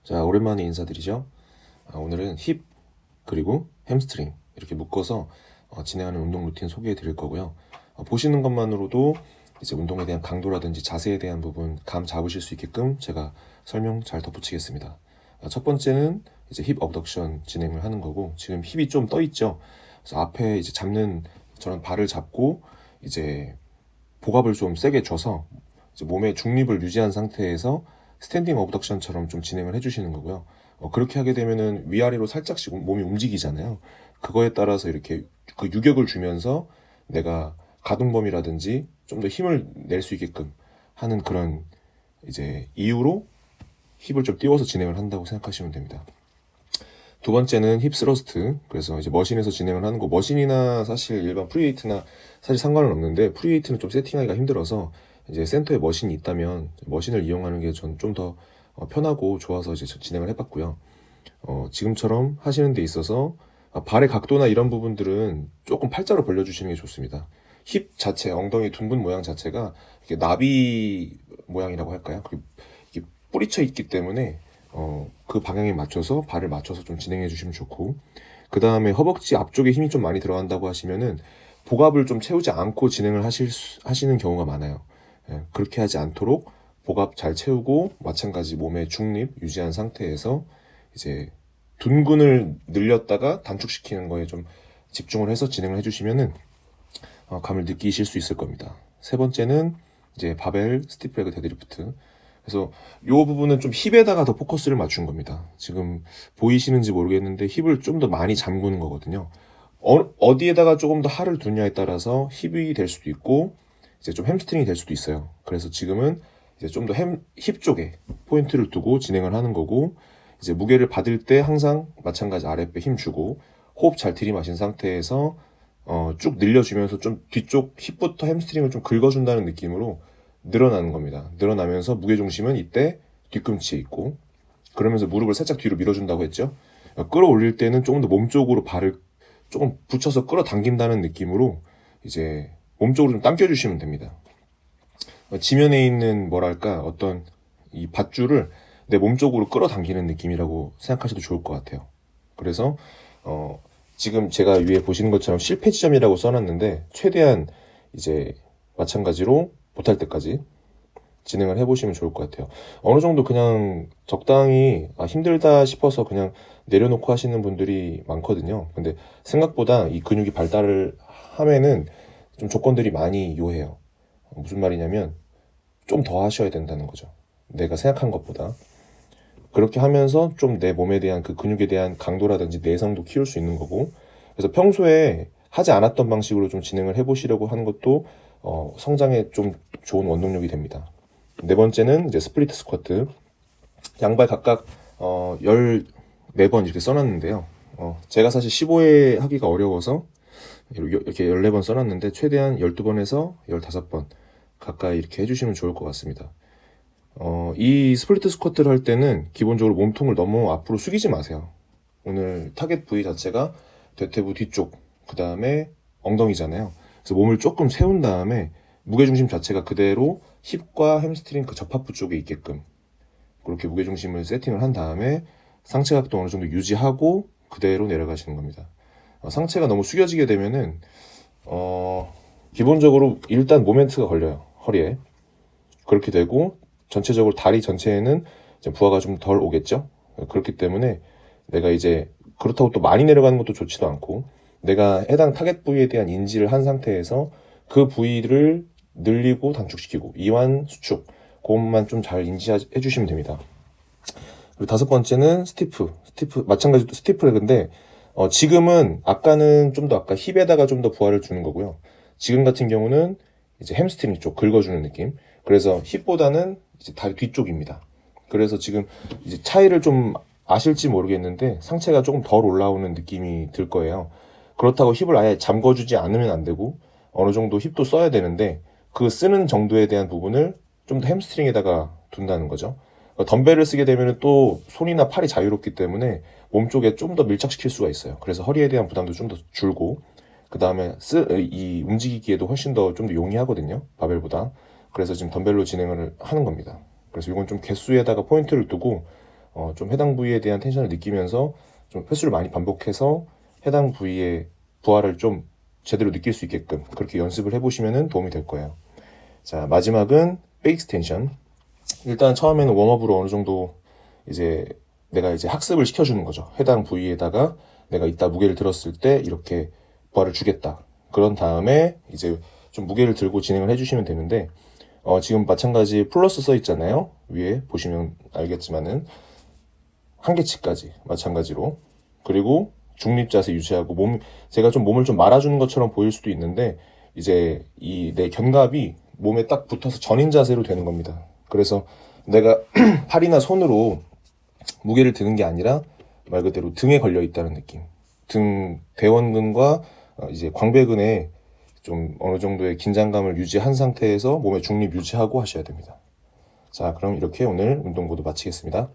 자, 오랜만에 인사드리죠. 오늘은 힙 그리고 햄스트링 이렇게 묶어서 진행하는 운동 루틴 소개해 드릴 거고요. 보시는 것만으로도 이제 운동에 대한 강도라든지 자세에 대한 부분 감 잡으실 수 있게끔 제가 설명 잘 덧붙이겠습니다. 첫 번째는 이제 힙 어브덕션 진행을 하는 거고, 지금 힙이 좀 떠 있죠. 그래서 앞에 이제 잡는 저런 발을 잡고 이제 복압을 좀 세게 줘서 이제 몸의 중립을 유지한 상태에서 스탠딩 어브덕션처럼 좀 진행을 해주시는 거고요. 그렇게 하게 되면은 위아래로 살짝씩 몸이 움직이잖아요. 그거에 따라서 이렇게 그 유격을 주면서 내가 가동범위라든지 좀 더 힘을 낼 수 있게끔 하는 그런 이제 이유로 힙을 좀 띄워서 진행을 한다고 생각하시면 됩니다. 두 번째는 힙 스러스트. 그래서 이제 머신에서 진행을 하는 거. 머신이나 사실 일반 프리웨이트나 사실 상관은 없는데, 프리웨이트는 좀 세팅하기가 힘들어서 이제 센터에 머신이 있다면 머신을 이용하는 게 전 좀 더 편하고 좋아서 이제 진행을 해봤고요. 지금처럼 하시는 데 있어서 발의 각도나 이런 부분들은 조금 팔자로 벌려주시는 게 좋습니다. 힙 자체, 엉덩이 둥근 모양 자체가 이렇게 나비 모양이라고 할까요? 이게 뿌리쳐 있기 때문에 그 방향에 맞춰서 발을 맞춰서 좀 진행해 주시면 좋고, 그 다음에 허벅지 앞쪽에 힘이 좀 많이 들어간다고 하시면은 복압을 좀 채우지 않고 진행을 하시는 경우가 많아요. 그렇게 하지 않도록 복압 잘 채우고 마찬가지 몸의 중립 유지한 상태에서 이제 둔근을 늘렸다가 단축시키는 거에 좀 집중을 해서 진행을 해주시면은 감을 느끼실 수 있을 겁니다. 세 번째는 이제 바벨 스티프레그 데드리프트. 그래서 이 부분은 좀 힙에다가 더 포커스를 맞춘 겁니다. 지금 보이시는지 모르겠는데 힙을 좀 더 많이 잠그는 거거든요. 어디에다가 조금 더 할을 두냐에 따라서 힙이 될 수도 있고 이제 좀 햄스트링이 될 수도 있어요. 그래서 지금은 이제 좀 더 힙 쪽에 포인트를 두고 진행을 하는 거고, 이제 무게를 받을 때 항상 마찬가지 아랫배 힘 주고 호흡 잘 들이마신 상태에서 쭉 늘려주면서 좀 뒤쪽 힙부터 햄스트링을 좀 긁어준다는 느낌으로 늘어나는 겁니다. 늘어나면서 무게중심은 이때 뒤꿈치에 있고, 그러면서 무릎을 살짝 뒤로 밀어준다고 했죠. 끌어올릴 때는 조금 더 몸쪽으로 발을 조금 붙여서 끌어당긴다는 느낌으로 이제 몸쪽으로 좀 당겨주시면 됩니다. 지면에 있는 뭐랄까 어떤 이 밧줄을 내 몸쪽으로 끌어당기는 느낌이라고 생각하셔도 좋을 것 같아요. 그래서 지금 제가 위에 보시는 것처럼 실패 지점이라고 써놨는데, 최대한 이제 마찬가지로 못할 때까지 진행을 해보시면 좋을 것 같아요. 어느 정도 그냥 적당히 힘들다 싶어서 그냥 내려놓고 하시는 분들이 많거든요. 근데 생각보다 이 근육이 발달을 하면은 좀 조건들이 많이 요해요. 무슨 말이냐면 좀 더 하셔야 된다는 거죠. 내가 생각한 것보다. 그렇게 하면서 좀 내 몸에 대한 그 근육에 대한 강도라든지 내성도 키울 수 있는 거고, 그래서 평소에 하지 않았던 방식으로 좀 진행을 해보시려고 하는 것도 성장에 좀 좋은 원동력이 됩니다. 네 번째는 이제 스플리트 스쿼트. 양발 각각 14번 이렇게 써놨는데요. 제가 사실 15회 하기가 어려워서 이렇게 14번 써놨는데, 최대한 12번에서 15번 가까이 이렇게 해주시면 좋을 것 같습니다. 이 스플리트 스쿼트를 할 때는 기본적으로 몸통을 너무 앞으로 숙이지 마세요. 오늘 타겟 부위 자체가 대퇴부 뒤쪽, 그 다음에 엉덩이잖아요. 그래서 몸을 조금 세운 다음에 무게중심 자체가 그대로 힙과 햄스트링 그 접합부 쪽에 있게끔 그렇게 무게중심을 세팅을 한 다음에 상체 각도 어느 정도 유지하고 그대로 내려가시는 겁니다. 상체가 너무 숙여지게 되면은 기본적으로 일단 모멘트가 걸려요, 허리에. 그렇게 되고 전체적으로 다리 전체에는 부하가 좀 덜 오겠죠. 그렇기 때문에 내가 이제 그렇다고 또 많이 내려가는 것도 좋지도 않고, 내가 해당 타겟 부위에 대한 인지를 한 상태에서 그 부위를 늘리고 단축시키고 이완 수축, 그것만 좀 잘 인지해 주시면 됩니다. 그리고 다섯 번째는 스티프 마찬가지로 스티프 레그인데, 지금은 아까는 좀 더 아까 힙에다가 좀 더 부하를 주는 거고요. 지금 같은 경우는 이제 햄스트링 쪽 긁어주는 느낌. 그래서 힙보다는 이제 다리 뒤쪽입니다. 그래서 지금 이제 차이를 좀 아실지 모르겠는데 상체가 조금 덜 올라오는 느낌이 들 거예요. 그렇다고 힙을 아예 잠궈주지 않으면 안 되고, 어느 정도 힙도 써야 되는데 그 쓰는 정도에 대한 부분을 좀 더 햄스트링에다가 둔다는 거죠. 덤벨을 쓰게 되면 또 손이나 팔이 자유롭기 때문에 몸 쪽에 좀 더 밀착시킬 수가 있어요. 그래서 허리에 대한 부담도 좀 더 줄고, 그 다음에 이 움직이기에도 훨씬 더 좀 더 용이하거든요, 바벨보다. 그래서 지금 덤벨로 진행을 하는 겁니다. 그래서 이건 좀 개수에다가 포인트를 두고 좀 해당 부위에 대한 텐션을 느끼면서 좀 횟수를 많이 반복해서 해당 부위의 부하를 좀 제대로 느낄 수 있게끔 그렇게 연습을 해보시면 도움이 될 거예요. 자, 마지막은 백스텐션. 일단 처음에는 웜업으로 어느 정도 이제 내가 이제 학습을 시켜주는 거죠. 해당 부위에다가 내가 이따 무게를 들었을 때 이렇게 부하를 주겠다. 그런 다음에 이제 좀 무게를 들고 진행을 해주시면 되는데, 지금 마찬가지 플러스 써 있잖아요. 위에 보시면 알겠지만은 한계치까지 마찬가지로. 그리고 중립 자세 유지하고 제가 좀 몸을 좀 말아주는 것처럼 보일 수도 있는데 이제 이 내 견갑이 몸에 딱 붙어서 전인 자세로 되는 겁니다. 그래서 내가 팔이나 손으로 무게를 드는 게 아니라 말 그대로 등에 걸려 있다는 느낌. 대원근과 이제 광배근에 좀 어느 정도의 긴장감을 유지한 상태에서 몸의 중립 유지하고 하셔야 됩니다. 자, 그럼 이렇게 오늘 운동 모두 마치겠습니다.